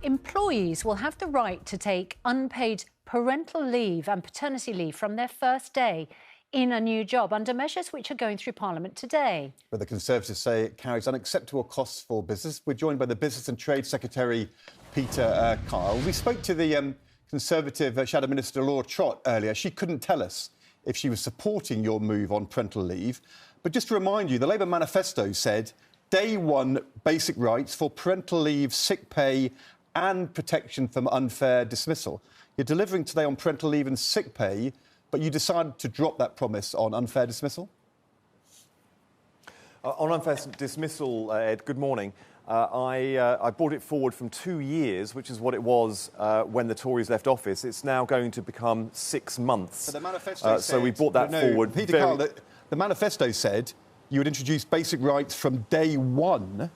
Employees will have the right to take unpaid parental leave and paternity leave from their first day in a new job under measures which are going through Parliament today. But the Conservatives say it carries unacceptable costs for business. We're joined by the Business and Trade Secretary, Peter Kyle. We spoke to the Conservative Shadow Minister, Laura Trott, earlier. She couldn't tell us if she was supporting your move on parental leave. But just to remind you, the Labour manifesto said day one basic rights for parental leave, sick pay and protection from unfair dismissal. You're delivering today on parental leave and sick pay, but you decided to drop that promise on unfair dismissal? On unfair dismissal, Ed, good morning. I brought it forward from 2 years, which is what it was when the Tories left office. It's now going to become 6 months. But the manifesto said, so we brought that forward. Peter Kyle, the manifesto said you would introduce basic rights from day one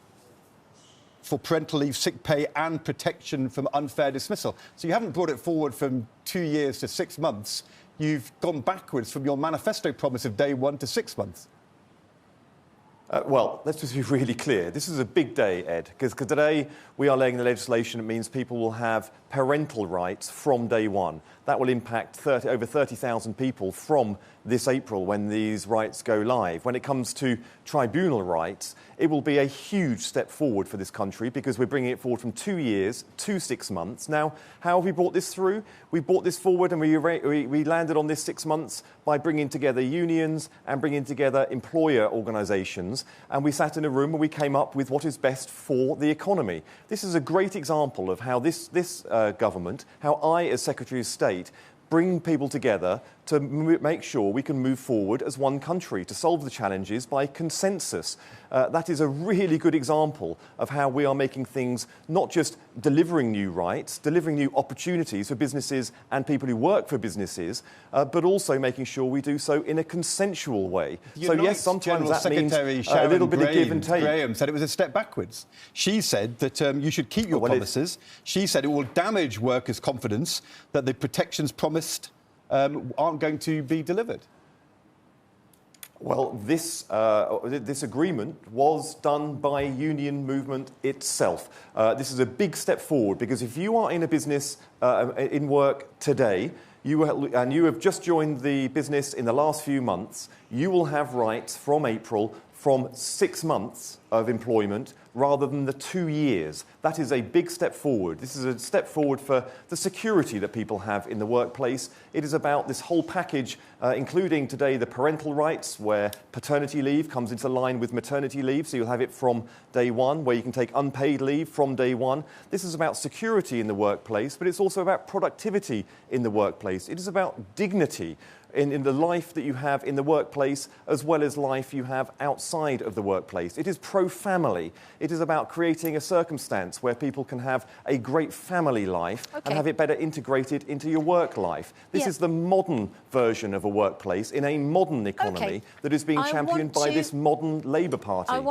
for parental leave, sick pay and protection from unfair dismissal. So you haven't brought it forward from 2 years to 6 months. You've gone backwards from your manifesto promise of day one to 6 months. Well, let's just be really clear. This is a big day, Ed, because today we are laying the legislation that means people will have parental rights from day one. That will impact over 30,000 people from this April when these rights go live. When it comes to tribunal rights, it will be a huge step forward for this country because we're bringing it forward from 2 years to 6 months. Now, how have we brought this through? We brought this forward and we landed on this 6 months by bringing together unions and bringing together employer organisations. And we sat in a room and we came up with what is best for the economy. This is a great example of how this government, how I, as Secretary of State, bring people together to make sure we can move forward as one country to solve the challenges by consensus. That is a really good example of how we are making things not just delivering new rights, delivering new opportunities for businesses and people who work for businesses, but also making sure we do so in a consensual way. So yes, sometimes that means a little bit of give and take. Graham said it was a step backwards. She said that you should keep your promises. She said it will damage workers' confidence that the protections promised aren't going to be delivered. Well, this agreement was done by union movement itself. This is a big step forward because if you are in a business in work today, you have just joined the business in the last few months, you will have rights from April from 6 months of employment rather than the 2 years. That is a big step forward. This is a step forward for the security that people have in the workplace. It is about this whole package, including today the parental rights, where paternity leave comes into line with maternity leave, so you'll have it from day one, where you can take unpaid leave from day one. This is about security in the workplace, but it's also about productivity in the workplace. It is about dignity in the life that you have in the workplace as well as life you have outside of the workplace. It is pro-family. It is about creating a circumstance where people can have a great family life and have it better integrated into your work life. This is the modern version of a workplace in a modern economy that is being championed by this modern Labour Party.